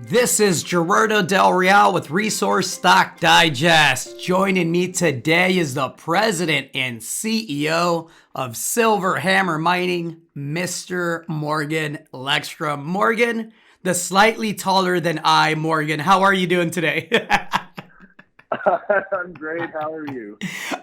This is Gerardo Del Real with Resource Stock Digest. Joining me today is the president and CEO of Silver Hammer Mining, Mr. Morgan Lekstrom. Morgan, the slightly taller than I, Morgan, how are you doing today? I'm great. How are you?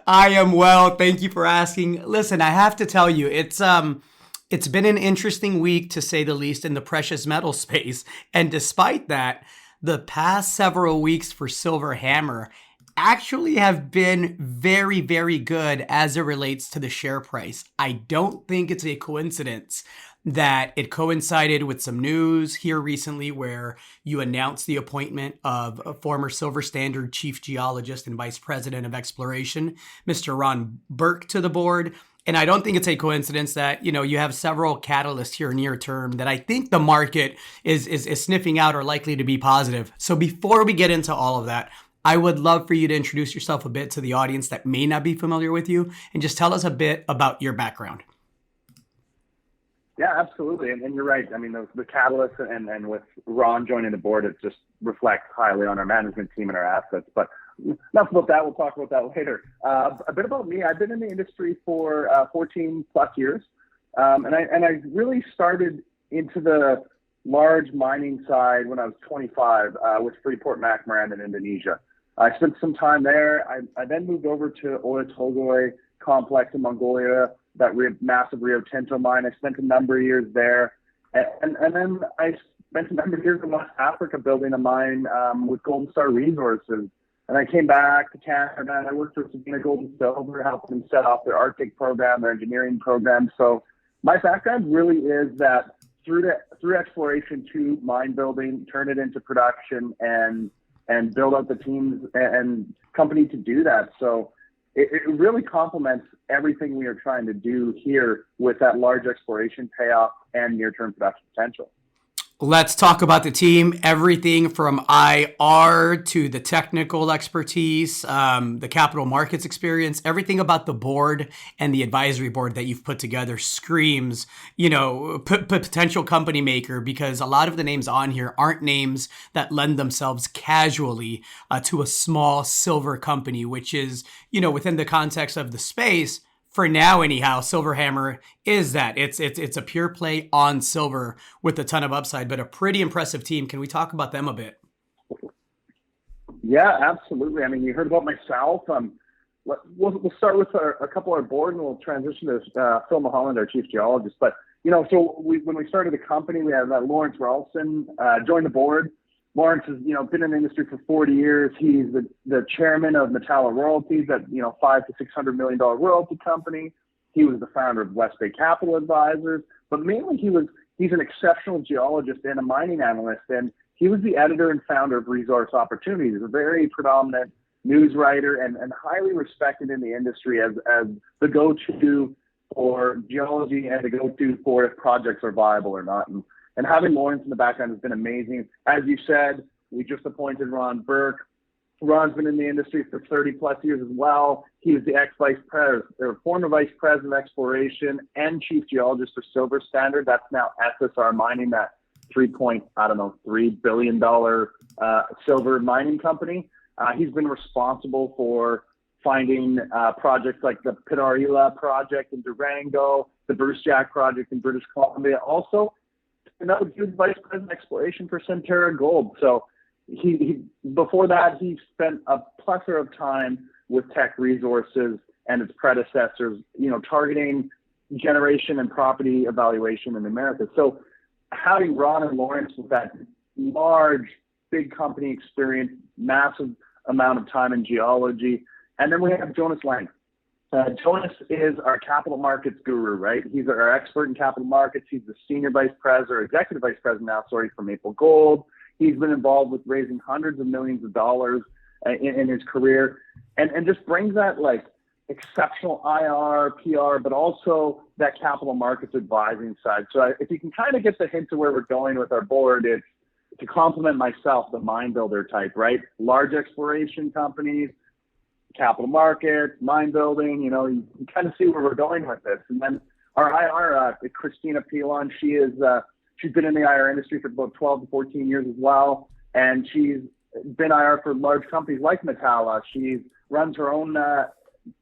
I am well. Thank you for asking. Listen, I have to tell you, it's been an interesting week to say the least in the precious metal space. And despite that, the past several weeks for Silver Hammer actually have been very, very good as it relates to the share price. I don't think it's a coincidence that it coincided with some news here recently where you announced the appointment of a former Silver Standard chief geologist and vice president of exploration, Mr. Ron Burke, to the board. And I don't think it's a coincidence that, you have several catalysts here near term that I think the market is sniffing out or likely to be positive. So before we get into all of that, I would love for you to introduce yourself a bit to the audience that may not be familiar with you and just tell us a bit about your background. Yeah, absolutely. And you're right. I mean, the catalyst and with Ron joining the board, it just reflects highly on our management team and our assets. But enough about that. We'll talk about that later. A bit about me. I've been in the industry for 14 plus years. And I really started into the large mining side when I was 25 with Freeport-McMoRan in Indonesia. I spent some time there. I then moved over to Oyu Tolgoi complex in Mongolia, that massive Rio Tinto mine. I spent a number of years there. And then I spent a number of years in West Africa building a mine with Golden Star Resources. And I came back to Canada and I worked for Sabina Gold and Silver, helping them set off their Arctic program, their engineering program. So my background really is that through exploration to mine building, turn it into production and build out the teams and company to do that. So it really complements everything we are trying to do here with that large exploration payoff and near-term production potential. Let's talk about the team, everything from IR to the technical expertise, the capital markets experience, everything about the board and the advisory board that you've put together screams, potential company maker, because a lot of the names on here aren't names that lend themselves casually to a small silver company, which is, within the context of the space. For now, anyhow, Silver Hammer is that. It's a pure play on silver with a ton of upside, but a pretty impressive team. Can we talk about them a bit? Yeah, absolutely. I mean, you heard about myself. We'll start with a couple of our board, and we'll transition to Phil Mulholland, our chief geologist. But when we started the company, we had Lawrence Ralston joined the board. Lawrence has, been in the industry for 40 years. He's the chairman of Metalla Royalties, that, $500 to $600 million royalty company. He was the founder of West Bay Capital Advisors, but mainly he's an exceptional geologist and a mining analyst. And he was the editor and founder of Resource Opportunities. He's a very predominant news writer and highly respected in the industry as the go-to for geology and the go-to for if projects are viable or not. And having Lawrence in the background has been amazing. As you said, we just appointed Ron Burke. Ron's been in the industry for 30 plus years as well. He was the former vice president of exploration and chief geologist for Silver Standard. That's now SSR Mining, that $3 billion silver mining company. He's been responsible for finding projects like the Pitarrilla project in Durango, the Bruce Jack project in British Columbia. Also, he was vice president of exploration for Centerra Gold. So he before that, he spent a plethora of time with Teck Resources and its predecessors, targeting generation and property evaluation in America. So having Ron and Lawrence with that large, big company experience, massive amount of time in geology. And then we have Jonas Lang. Jonas is our capital markets guru, right? He's our expert in capital markets. He's the senior vice president, or executive vice president now, for Maple Gold. He's been involved with raising hundreds of millions of dollars in his career, and just brings that exceptional IR, PR, but also that capital markets advising side. So if you can kind of get the hint of where we're going with our board, it's to complement myself, the mine builder type, right? Large exploration companies, capital markets, mine building, you kind of see where we're going with this. And then our IR, Christina Pilon, she is She's been in the IR industry for about 12 to 14 years as well. And she's been IR for large companies like Metalla. She runs her own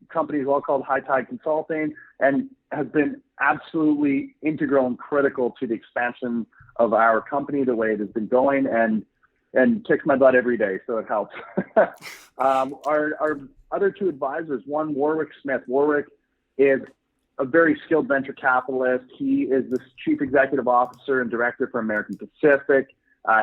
company as well called High Tide Consulting, and has been absolutely integral and critical to the expansion of our company the way it has been going, and kicks my butt every day, so it helps. Our other two advisors, one, Warwick Smith. Warwick is a very skilled venture capitalist. He is the chief executive officer and director for American Pacific.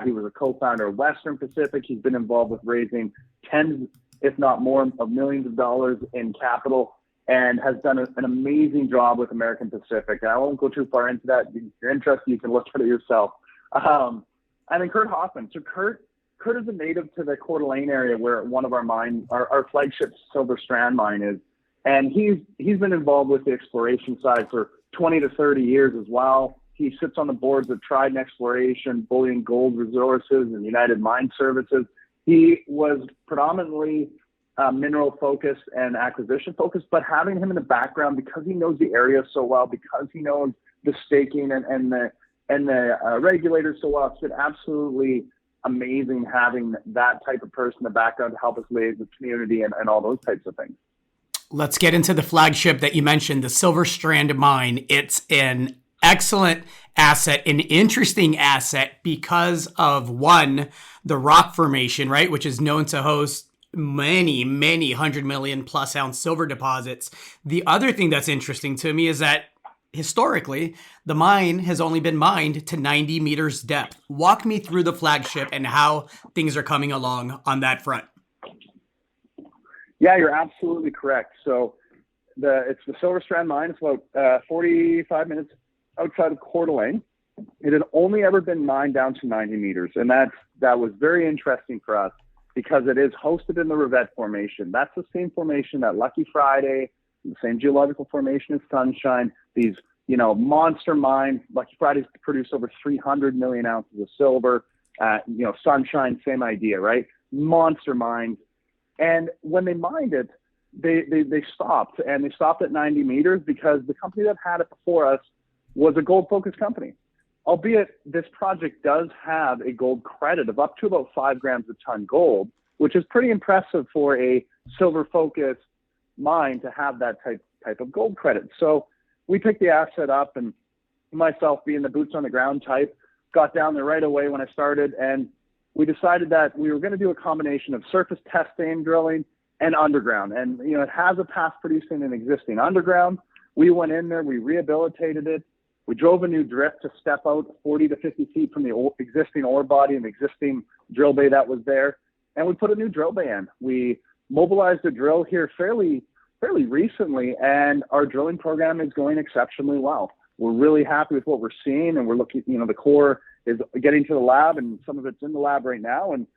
He was a co-founder of Western Pacific. He's been involved with raising tens, if not more, of millions of dollars in capital, and has done an amazing job with American Pacific. I won't go too far into that. If you're interested, you can look at it yourself. And then Kurt Hoffman. So Kurt is a native to the Coeur d'Alene area where one of our mines, our flagship Silver Strand mine is. And he's been involved with the exploration side for 20 to 30 years as well. He sits on the boards of Trident Exploration, Bullion Gold Resources, and United Mine Services. He was predominantly mineral focused and acquisition focused, but having him in the background, because he knows the area so well, because he knows the staking and the regulators so well, it's been absolutely amazing having that type of person in the background to help us liaise with the community and all those types of things. Let's get into the flagship that you mentioned, the Silver Strand mine. It's an excellent asset, an interesting asset because of, one, the rock formation, right, which is known to host many 100 million plus ounce silver deposits. The other thing that's interesting to me is that historically, the mine has only been mined to 90 meters depth. Walk me through the flagship and how things are coming along on that front. Yeah, you're absolutely correct. So it's the Silver Strand mine. It's about 45 minutes outside of Coeur d'Alene. It had only ever been mined down to 90 meters. And that was very interesting for us because it is hosted in the Rivette Formation. That's the same formation that Lucky Friday, the same geological formation as Sunshine, these, monster mines. Lucky Friday's produced over 300 million ounces of silver. Sunshine, same idea, right? Monster mines. And when they mined it, they stopped, and they stopped at 90 meters because the company that had it before us was a gold-focused company. Albeit this project does have a gold credit of up to about 5 grams a ton gold, which is pretty impressive for a silver-focused mine to have that type of gold credit. So we picked the asset up, and myself being the boots on the ground type, got down there right away when I started, and we decided that we were going to do a combination of surface testing, drilling, and underground. And, it has a past producing and existing underground. We went in there, we rehabilitated it. We drove a new drift to step out 40 to 50 feet from the existing ore body and the existing drill bay that was there. And we put a new drill bay in. We mobilized a drill here fairly recently, and our drilling program is going exceptionally well. We're really happy with what we're seeing, and we're looking, the core is getting to the lab, and some of it's in the lab right now, and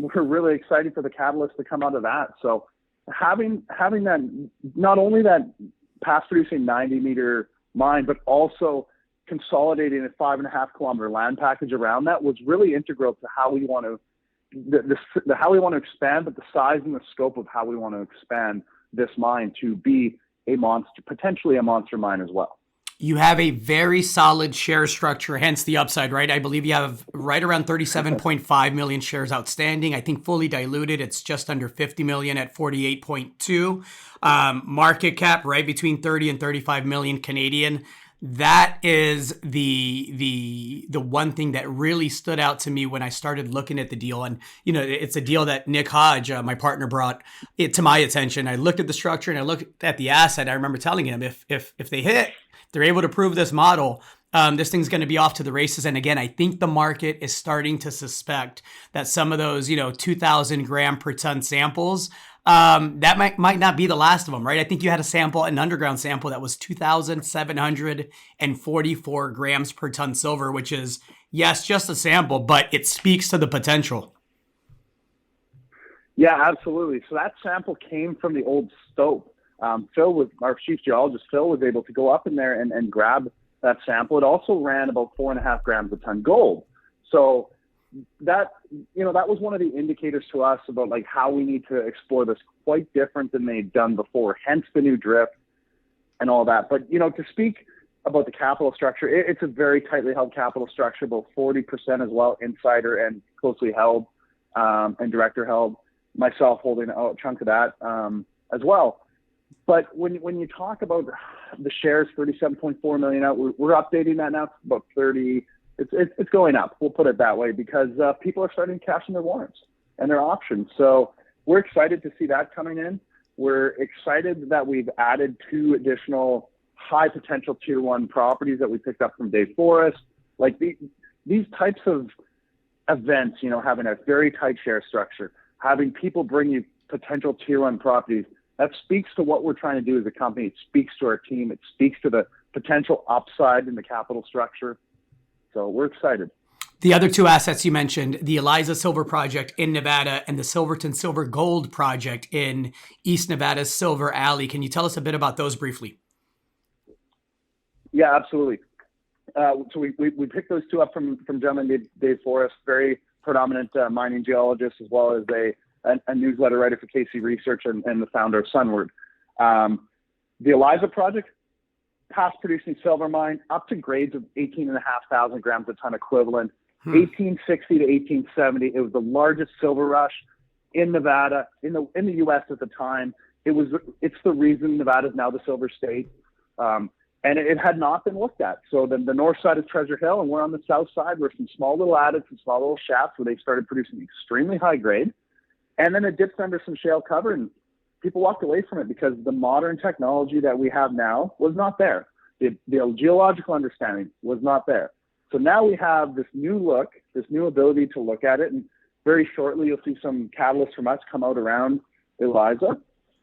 we're really excited for the catalyst to come out of that. So having that, not only that past producing 90 meter mine, but also consolidating a 5.5 kilometer land package around that was really integral to how we want to how we want to expand, but the size and the scope of how we want to expand this mine to be a monster, potentially a monster mine as well. You have a very solid share structure, hence the upside, right? I believe you have right around 37.5 million shares outstanding. I think fully diluted, it's just under 50 million at 48.2. Market cap, right between 30 and 35 million Canadian. That is the one thing that really stood out to me when I started looking at the deal. And, it's a deal that Nick Hodge, my partner, brought it to my attention. I looked at the structure and I looked at the asset. I remember telling him if they hit, they're able to prove this model, this thing's going to be off to the races. And again, I think the market is starting to suspect that some of those, 2,000 gram per ton samples, that might not be the last of them, right? I think you had an underground sample that was 2,744 grams per ton silver, which is, yes, just a sample, but it speaks to the potential. Yeah, absolutely. So that sample came from the old stope. Phil was our chief geologist. Phil was able to go up in there and grab that sample. It also ran about 4.5 grams a ton gold. So that was one of the indicators to us about like how we need to explore this quite different than they'd done before, hence the new drift and all that. But, to speak about the capital structure, it's a very tightly held capital structure, about 40% as well, insider and closely held, and director held. Myself holding a chunk of that as well. But when you talk about the shares, 37.4 million out, we're updating that now to about 30. It's going up. We'll put it that way, because people are starting to cash in their warrants and their options. So we're excited to see that coming in. We're excited that we've added 2 additional high potential tier 1 properties that we picked up from Dave Forrest. Like these types of events, having a very tight share structure, having people bring you potential tier 1 properties, that speaks to what we're trying to do as a company. It speaks to our team. It speaks to the potential upside in the capital structure. So we're excited. The other 2 assets you mentioned, the Eliza Silver Project in Nevada and the Silverton Silver Gold Project in East Nevada's Silver Alley. Can you tell us a bit about those briefly? Yeah, absolutely. So we picked those 2 up from gentleman Dave Forrest, very predominant mining geologist, as well as a newsletter writer for KC Research and the founder of Sunward. The Eliza project, past producing silver mine, up to grades of 18,500 grams a ton equivalent, 1860 to 1870. It was the largest silver rush in Nevada, in the U.S. at the time. It's the reason Nevada is now the silver state. And it had not been looked at. So the north side is Treasure Hill, and we're on the south side where some small little adits and small little shafts where they started producing extremely high grade. And then it dips under some shale cover, and people walked away from it because the modern technology that we have now was not there. The geological understanding was not there. So now we have this new look, this new ability to look at it. And very shortly, you'll see some catalysts from us come out around Eliza.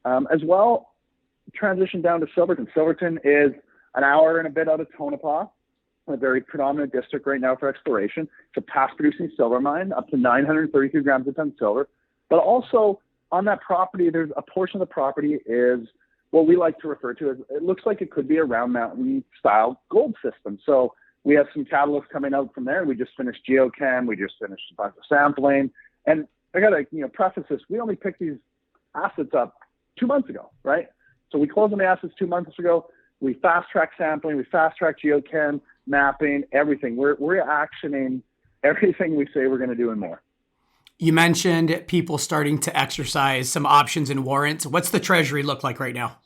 As well, transition down to Silverton. Silverton is an hour and a bit out of Tonopah, a very predominant district right now for exploration. It's a past producing silver mine, up to 932 grams a ton silver. But also on that property, there's a portion of the property is what we like to refer to as, it looks like it could be a Round Mountain style gold system. So we have some catalysts coming out from there. We just finished geochem. We just finished a bunch of sampling. And I got to preface this. We only picked these assets up 2 months ago, right? So we closed on the assets 2 months ago. We fast-track sampling. We fast-track geochem, mapping, everything. We're actioning everything we say we're going to do and more. You mentioned people starting to exercise some options and warrants. What's the treasury look like right now?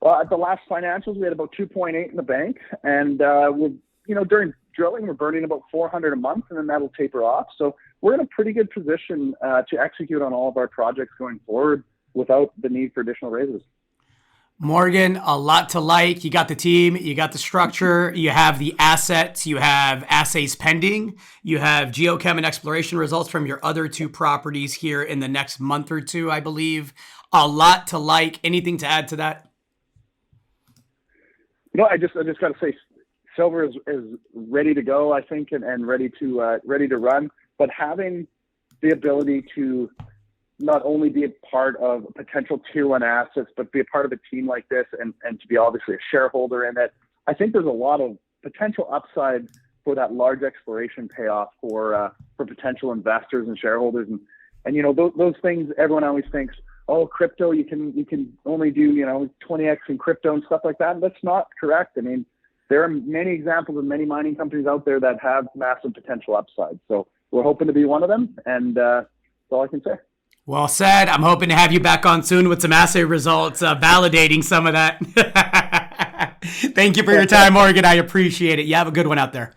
Well, at the last financials, we had about 2.8 in the bank, and during drilling, we're burning about 400 a month, and then that'll taper off. So we're in a pretty good position to execute on all of our projects going forward without the need for additional raises. Morgan, a lot to like. You got the team, you got the structure, you have the assets, you have assays pending, you have geochem and exploration results from your other 2 properties here in the next month or 2, I believe. A lot to like. Anything to add to that? I just got to say, silver is ready to go, I think, and ready to run. But having the ability to not only be a part of potential tier 1 assets, but be a part of a team like this and to be obviously a shareholder in it, I think there's a lot of potential upside for that large exploration payoff for potential investors and shareholders. And those things everyone always thinks, oh, crypto, you can only do, 20x in crypto and stuff like that. That's not correct. I mean, there are many examples of many mining companies out there that have massive potential upside. So we're hoping to be one of them. And that's all I can say. Well said. I'm hoping to have you back on soon with some assay results, validating some of that. Thank you for your time, Morgan. I appreciate it. You have a good one out there.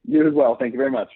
You as well. Thank you very much.